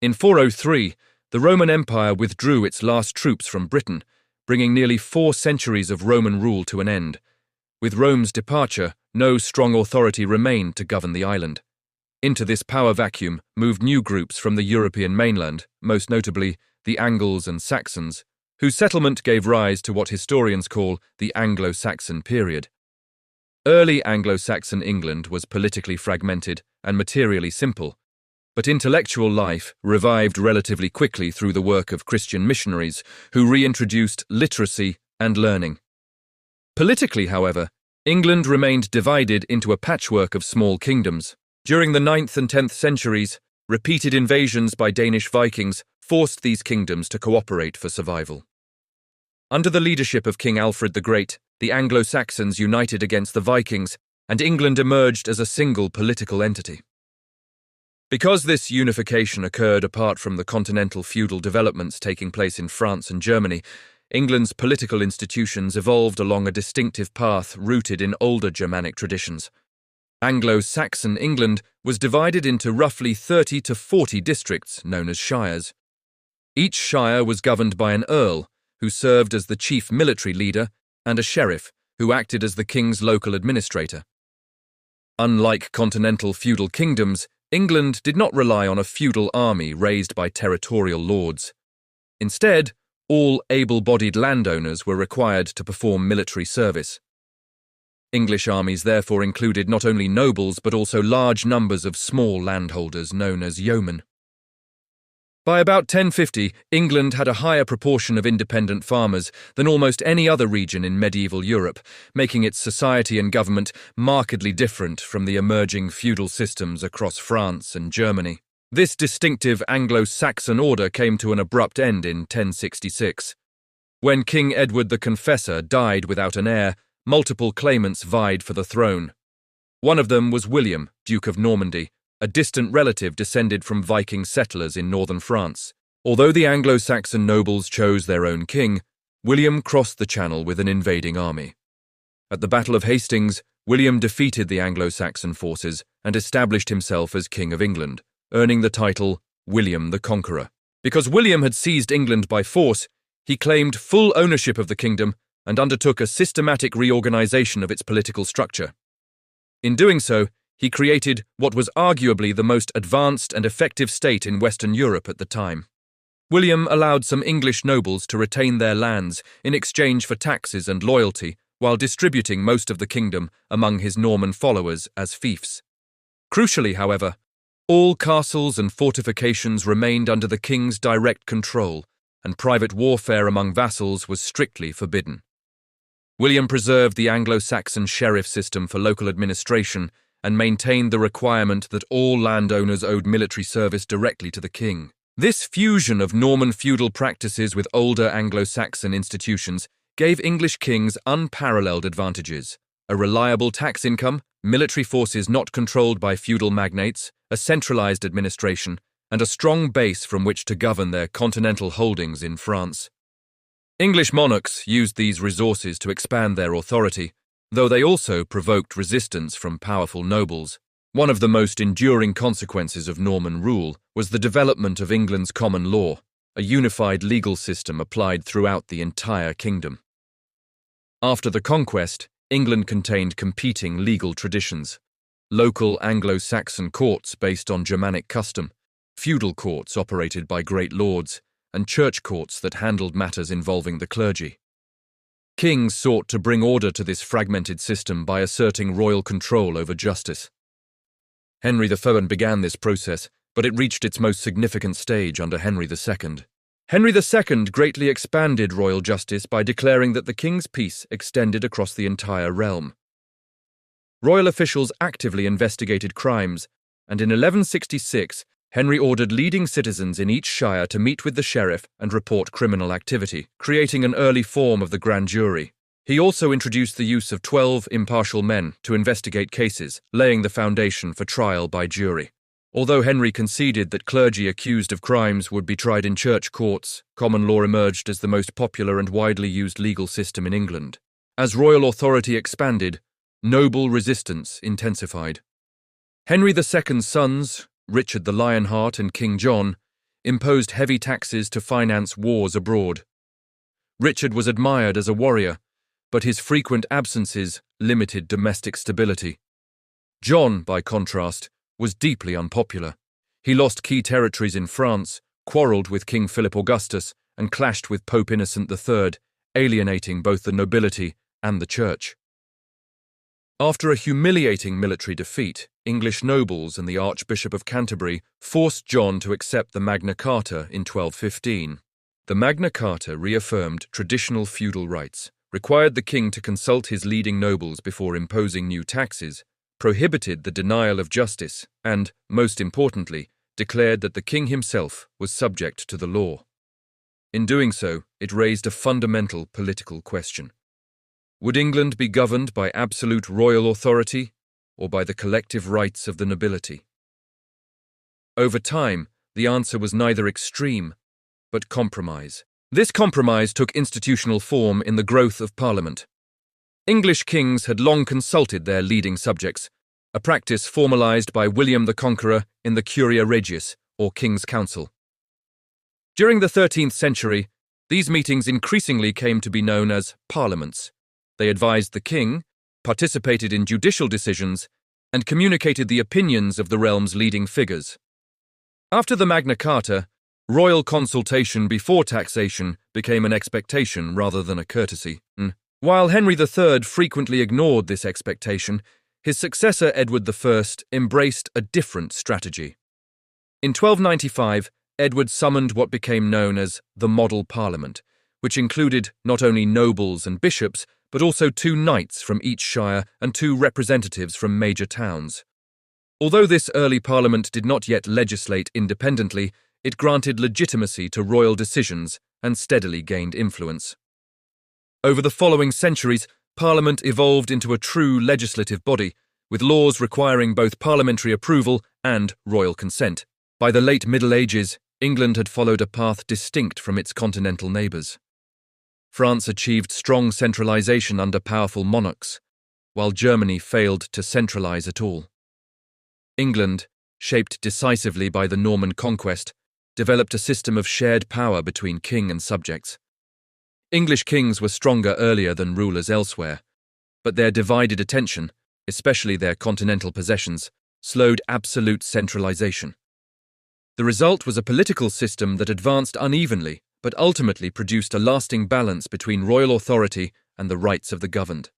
In 403, the Roman Empire withdrew its last troops from Britain, bringing nearly 4 centuries of Roman rule to an end. With Rome's departure, no strong authority remained to govern the island. Into this power vacuum moved new groups from the European mainland, most notably the Angles and Saxons, whose settlement gave rise to what historians call the Anglo Saxon period. Early Anglo-Saxon England was politically fragmented and materially simple, but intellectual life revived relatively quickly through the work of Christian missionaries who reintroduced literacy and learning. Politically, however, England remained divided into a patchwork of small kingdoms. During the 9th and 10th centuries, repeated invasions by Danish Vikings forced these kingdoms to cooperate for survival. Under the leadership of King Alfred the Great, the Anglo-Saxons united against the Vikings, and England emerged as a single political entity. Because this unification occurred apart from the continental feudal developments taking place in France and Germany, England's political institutions evolved along a distinctive path rooted in older Germanic traditions. Anglo-Saxon England was divided into roughly 30 to 40 districts known as shires. Each shire was governed by an earl, who served as the chief military leader, and a sheriff, who acted as the king's local administrator. Unlike continental feudal kingdoms, England did not rely on a feudal army raised by territorial lords. Instead, all able-bodied landowners were required to perform military service. English armies therefore included not only nobles but also large numbers of small landholders known as yeomen. By about 1050, England had a higher proportion of independent farmers than almost any other region in medieval Europe, making its society and government markedly different from the emerging feudal systems across France and Germany. This distinctive Anglo-Saxon order came to an abrupt end in 1066. When King Edward the Confessor died without an heir, multiple claimants vied for the throne. One of them was William, Duke of Normandy, a distant relative descended from Viking settlers in northern France. Although the Anglo-Saxon nobles chose their own king, William crossed the Channel with an invading army. At the Battle of Hastings, William defeated the Anglo-Saxon forces and established himself as King of England, earning the title William the Conqueror. Because William had seized England by force, he claimed full ownership of the kingdom and undertook a systematic reorganization of its political structure. In doing so, he created what was arguably the most advanced and effective state in Western Europe at the time. William allowed some English nobles to retain their lands in exchange for taxes and loyalty, while distributing most of the kingdom among his Norman followers as fiefs. Crucially, however, all castles and fortifications remained under the king's direct control, and private warfare among vassals was strictly forbidden. William preserved the Anglo-Saxon sheriff system for local administration and maintained the requirement that all landowners owed military service directly to the king. This fusion of Norman feudal practices with older Anglo-Saxon institutions gave English kings unparalleled advantages: a reliable tax income, military forces not controlled by feudal magnates, a centralized administration, and a strong base from which to govern their continental holdings in France. English monarchs used these resources to expand their authority, though they also provoked resistance from powerful nobles. One of the most enduring consequences of Norman rule was the development of England's common law, a unified legal system applied throughout the entire kingdom. After the conquest, England contained competing legal traditions: local Anglo-Saxon courts based on Germanic custom, feudal courts operated by great lords, and church courts that handled matters involving the clergy. Kings sought to bring order to this fragmented system by asserting royal control over justice. Henry III began this process, but it reached its most significant stage under Henry II. Henry II greatly expanded royal justice by declaring that the king's peace extended across the entire realm. Royal officials actively investigated crimes, and in 1166, Henry ordered leading citizens in each shire to meet with the sheriff and report criminal activity, creating an early form of the grand jury. He also introduced the use of 12 impartial men to investigate cases, laying the foundation for trial by jury. Although Henry conceded that clergy accused of crimes would be tried in church courts, common law emerged as the most popular and widely used legal system in England. As royal authority expanded, noble resistance intensified. Henry II's sons, Richard the Lionheart and King John, imposed heavy taxes to finance wars abroad. Richard was admired as a warrior, but his frequent absences limited domestic stability. John, by contrast, was deeply unpopular. He lost key territories in France, quarrelled with King Philip Augustus, and clashed with Pope Innocent III, alienating both the nobility and the church. After a humiliating military defeat, English nobles and the Archbishop of Canterbury forced John to accept the Magna Carta in 1215. The Magna Carta reaffirmed traditional feudal rights, required the king to consult his leading nobles before imposing new taxes, prohibited the denial of justice, and, most importantly, declared that the king himself was subject to the law. In doing so, it raised a fundamental political question. Would England be governed by absolute royal authority or by the collective rights of the nobility? Over time, the answer was neither extreme, but compromise. This compromise took institutional form in the growth of Parliament. English kings had long consulted their leading subjects, a practice formalised by William the Conqueror in the Curia Regius, or King's Council. During the 13th century, these meetings increasingly came to be known as parliaments. They advised the king, participated in judicial decisions, and communicated the opinions of the realm's leading figures. After the Magna Carta, royal consultation before taxation became an expectation rather than a courtesy. While Henry III frequently ignored this expectation, his successor Edward I embraced a different strategy. In 1295, Edward summoned what became known as the Model Parliament, which included not only nobles and bishops, but also 2 knights from each shire and 2 representatives from major towns. Although this early parliament did not yet legislate independently, it granted legitimacy to royal decisions and steadily gained influence. Over the following centuries, Parliament evolved into a true legislative body, with laws requiring both parliamentary approval and royal consent. By the late Middle Ages, England had followed a path distinct from its continental neighbours. France achieved strong centralisation under powerful monarchs, while Germany failed to centralise at all. England, shaped decisively by the Norman Conquest, developed a system of shared power between king and subjects. English kings were stronger earlier than rulers elsewhere, but their divided attention, especially their continental possessions, slowed absolute centralisation. The result was a political system that advanced unevenly, but ultimately produced a lasting balance between royal authority and the rights of the governed.